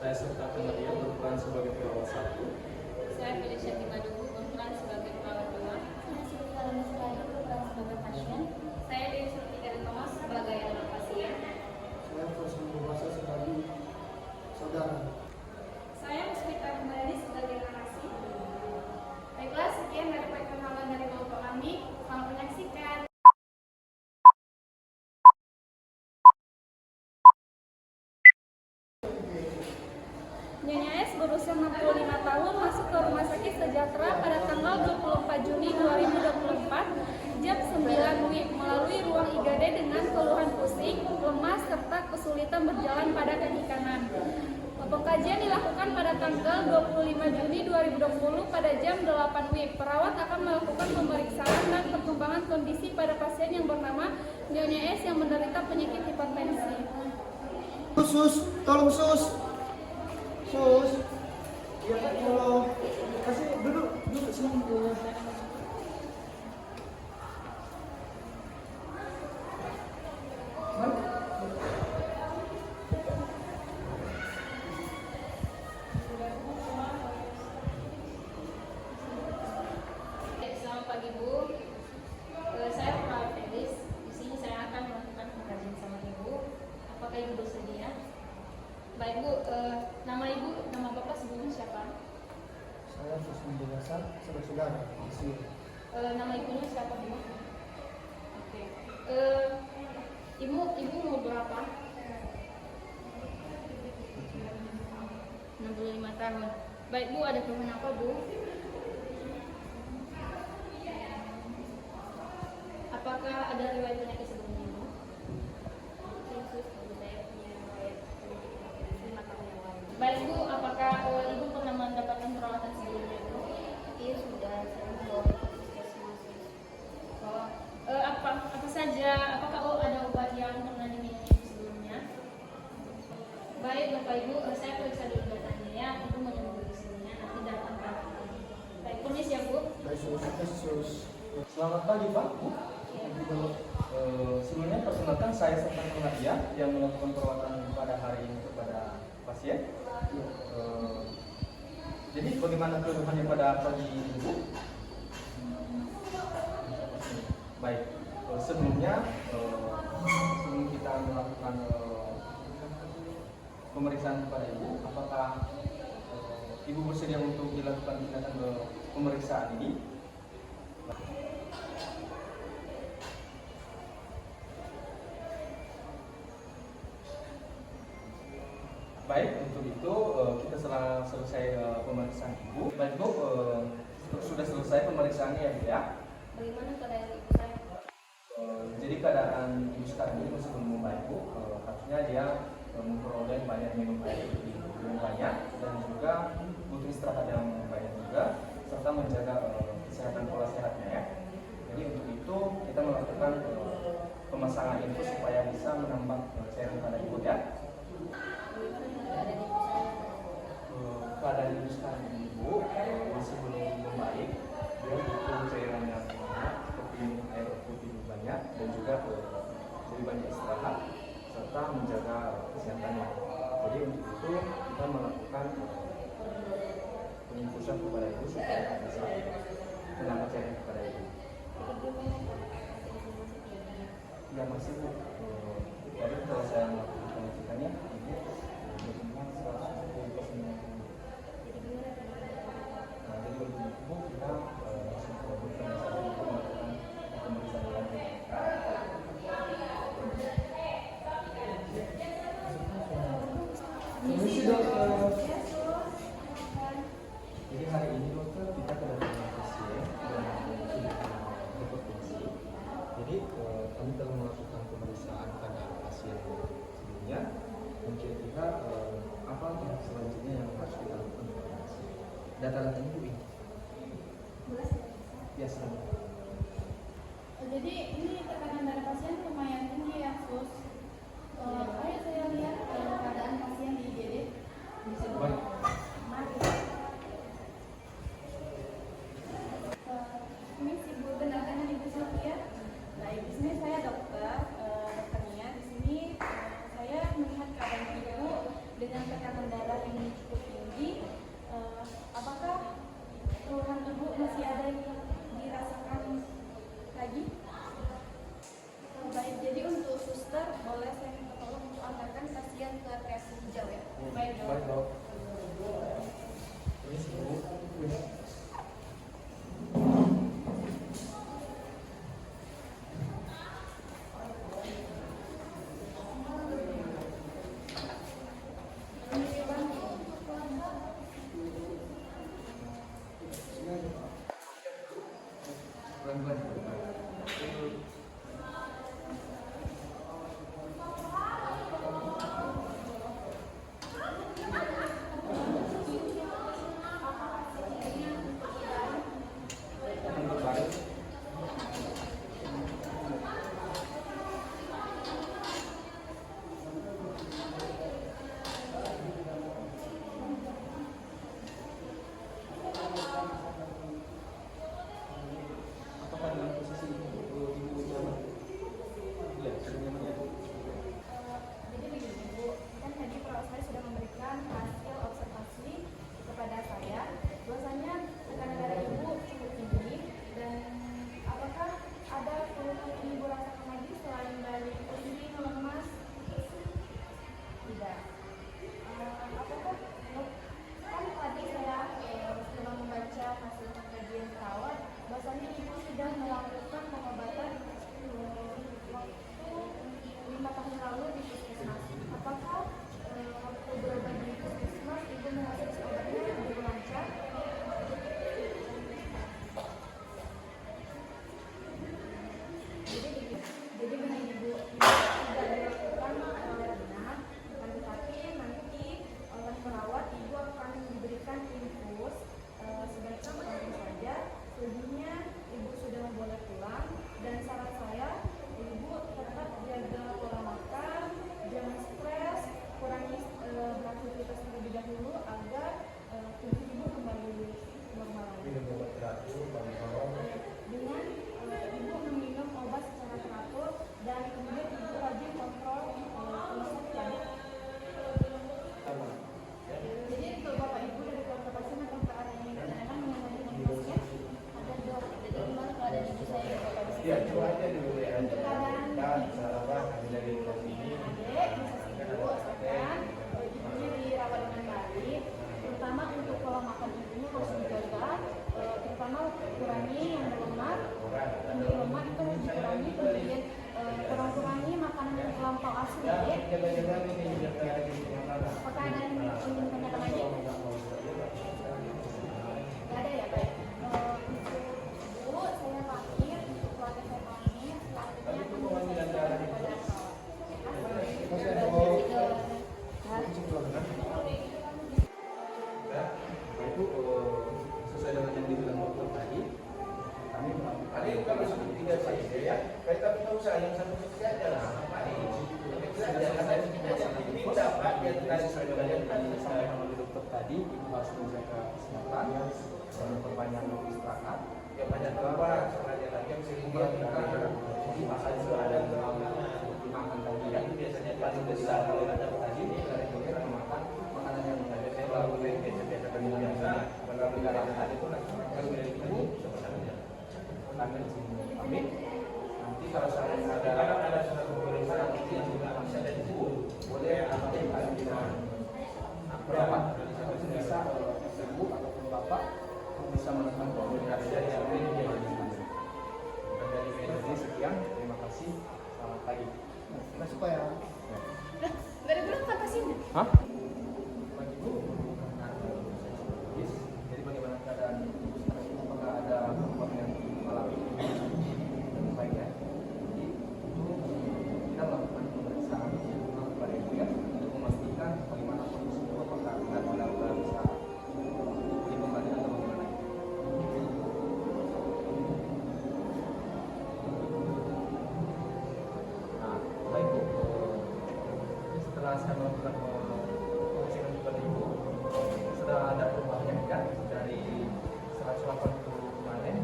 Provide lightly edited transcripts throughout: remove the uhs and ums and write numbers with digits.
Saya serta Nadia berperan sebagai perawat 1. Saya Felicia Timadugu berperan sebagai perawat 2. Saya Siti Alami Surayu berperan sebagai pasien. Saya Dewi Surtika Thomas sebagai anak pasien. Saya Faisal Mubasa sebagai saudara. Saya Musfita kembali sebagai narasi. Baiklah, sekian dari perkenalan dari Bapak kami. Selamat menyaksikan. Nyonya S berusia 65 tahun masuk ke Rumah Sakit Sejahtera pada tanggal 24 Juni 2024 jam 9 WIB melalui ruang IGD dengan keluhan pusing, lemas, serta kesulitan berjalan pada kaki kanan. Pengkajian dilakukan pada tanggal 25 Juni 2020 pada jam 8 WIB. Perawat akan melakukan pemeriksaan dan perkembangan kondisi pada pasien yang bernama Nyonya S yang menderita penyakit hipertensi. Sus, tolong sus. Sus. Ya Kak, tolong. Kasih duduk sini dulu. Selamat pagi Bu. Saya perawat Felis. Di sini saya akan melakukan pengkajian sama Ibu. Apakah Ibu bersedia? Baik Bu, nama Ibu, nama Bapak sebelumnya siapa? Saya Faisal Mubasa sebagai saudara. Nama Ibunya siapa Bu? Oke. Ibu umur berapa? 65 tahun. Baik Bu, ada keluhan apa Bu? Apakah ada riwayat penyakit sebelumnya Bu? Baik Bu, apakah Ibu pernah mendapatkan perawatan sebelumnya Bu? Iya sudah, saya membawa puskesmas. Oh, apa saja? Apakah ada obat yang pernah diminum Ibu sebelumnya? Baik Bapak Ibu, saya periksa dulu datanya ya. Ibu menunggu di sini ya, nanti datang Pak. Baik, permis ya Bu. Baik sus. Selamat pagi Pak. Bu. Sebelumnya perkenalkan saya serta Nadia yang melakukan perawatan pada hari ini kepada pasien. Jadi bagaimana keluhannya pada pagi ini Bu? Baik, sebelum kita melakukan pemeriksaan kepada Ibu, apakah Ibu bersedia untuk dilakukan tindakan pemeriksaan ini? Baik, untuk itu kita setelah selesai pemeriksaan Ibu. Baik Bu, sudah selesai pemeriksaannya ya Bu ya. Bagaimana keadaan Ibu saya? Jadi keadaan Ibu sekarang ini masih belum membaik Bu. Harusnya dia memperoleh banyak minum air yang banyak dan juga butuh istirahat yang banyak juga serta menjaga kesehatan pola sehatnya ya. Jadi untuk itu kita melakukan pemasangan infus supaya bisa menambah cairan pada Ibu ya. Keadaan Ibu sekarang ini Bu masih belum membaik. Dia butuh cairan yang banyak seperti minum air putih banyak dan juga lebih banyak istirahat serta menjaga kesehatannya. Jadi untuk itu kita melakukan penginfusan kepada Ibu supaya bisa menambah cairan kepada Ibu. Ya masih Bu. Jadi kalau saya melakukan pengecekannya Ibu berkembang 110%. Nah, jadi untuk Ibu kita langsung ke bukan saja untuk melakukan pemeriksaan lanjut. Permisi dokter. Jadi hari ini dokter kita kedatangan pasien dengan hipertensi. Jadi kami telah melakukan pemeriksaan pada pasien sebelumnya dan kira-kira apa tahap selanjutnya yang harus kita lakukan pada pasien. Data-datanya Bu ini. Ya selamat. Jadi ini tekanan darah pasien lumayan tinggi ya sus. Ayo saya lihat keadaan pasien di IGD. Baik. Mari. Ini si Bu benar kan Ibu Sylvia? Baik, di sini saya dokter Nia. Di sini saya melihat keadaan Ibu dengan tekanan darah yang Baik dok. Baik dok. Apakah dalam posisi ibu nyaman? Iya, sudah nyaman ya. Jadi begini Bu, kan tadi perawat saya sudah memberikan hasil observasi kepada saya. Bahwasanya tekanan darah Ibu cukup tinggi, dan apakah ada keluhan yang Ibu rasakan lagi selain dari pusing, lemas? Tidak. Apakah kan tadi saya setelah membaca hasil kajian perawat, bahwasanya Ibu sudah melakukan pengobatan waktu 5 tahun lalu di puskesmas. Apakah waktu berobat di puskesmas Ibu mengakses obatnya lebih lancar? Jadi begini Bu, tidak dilakukan karantina, tetapi nanti oleh perawat Ibu akan diberikan infus sebaiknya langsung saja. Selebihnya Ibu sudah boleh pulang, dan saran saya Ibu tetap jaga pola makan, jangan stres, kurangi beraktivitas terlebih dahulu agar tubuh Ibu kembali normal lagi. Dengan Ibu meminum obat secara teratur, dan kemudian Ibu rajin kontrol pengusutan. Jadi kalau Bapak Ibu dari keluarga pasien atau ke arah yang ditanyakan mengenai infusnya, ada dok. Jadi gimana keadaan ibu saya yang Bapak bisa? Iya, coba aja dulu ya. Untuk keadaan Sarapan dari sini. adik bisa Ibu asalkan ibunya dirawat dengan baik, terutama untuk pola makan ibunya harus dijaga, terutama kurangi yang berlemak, tinggi lemak itu harus dikurangi, kemudian kurang-kurangi makanan yang terlampau asin ya. Apakah ada yang ingin ditanyakan lagi? Gak ada ya, baik. Untuk Bu, saya pamit, untuk keluarga saya pamit, selanjutnya kami bisa kepada Itu sesuai dengan yang dibilang dokter tadi, kami ada yang kalau seperti tiga saja ya. Kita tahu saya yang satu saja lah. Sesuai dengan yang tadi disampaikan oleh dokter tadi, ibu harus menjaga kesehatan, memperbanyak istirahat, ya banyak keluar, sengaja lagi memperhatikan jadi makan itu ada seperti makan tadi ya. Biasanya paling besar kalau ada tadi dari dokter makan makanan yang biasa lalu biasa biasa kalau darah tadi itu kalau dari ibu sebenarnya kami di sini pamit. Nanti kalau ada satu pemeriksaan yang juga masih ada di ibu boleh apa yang kalian dengan perawat bisa ibu ataupun bapak bisa menekan komunikasi dari dari sekian, terima kasih, selamat pagi. Terima kasih Pak ya. Gak ada berapa pasiennya? Hah? Pagi Bu. Jadi bagaimana keadaan ibu sekarang? Apakah ada perubahan yang alami? Baik ya. Jadi itu kita melakukan pemeriksaan kepada ibu ya untuk memastikan bagaimana kondisi ibu, apakah benar-benar bisa dikembali atau bagaimana. Nah, baik Bu. Setelah saya melakukan pengecekan kepada ibu, sudah ada perubahan yang kan dari 180 kemarin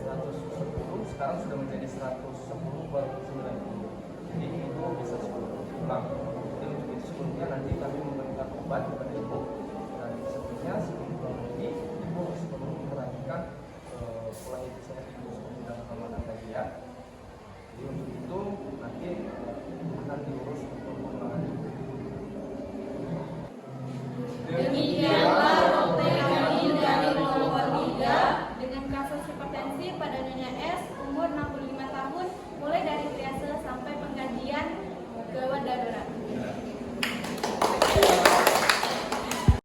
110 sekarang sudah menjadi 110 per 90. Jadi ibu bisa pulang. Jadi untuk itu sebelumnya nanti kami memberikan obat kepada ibu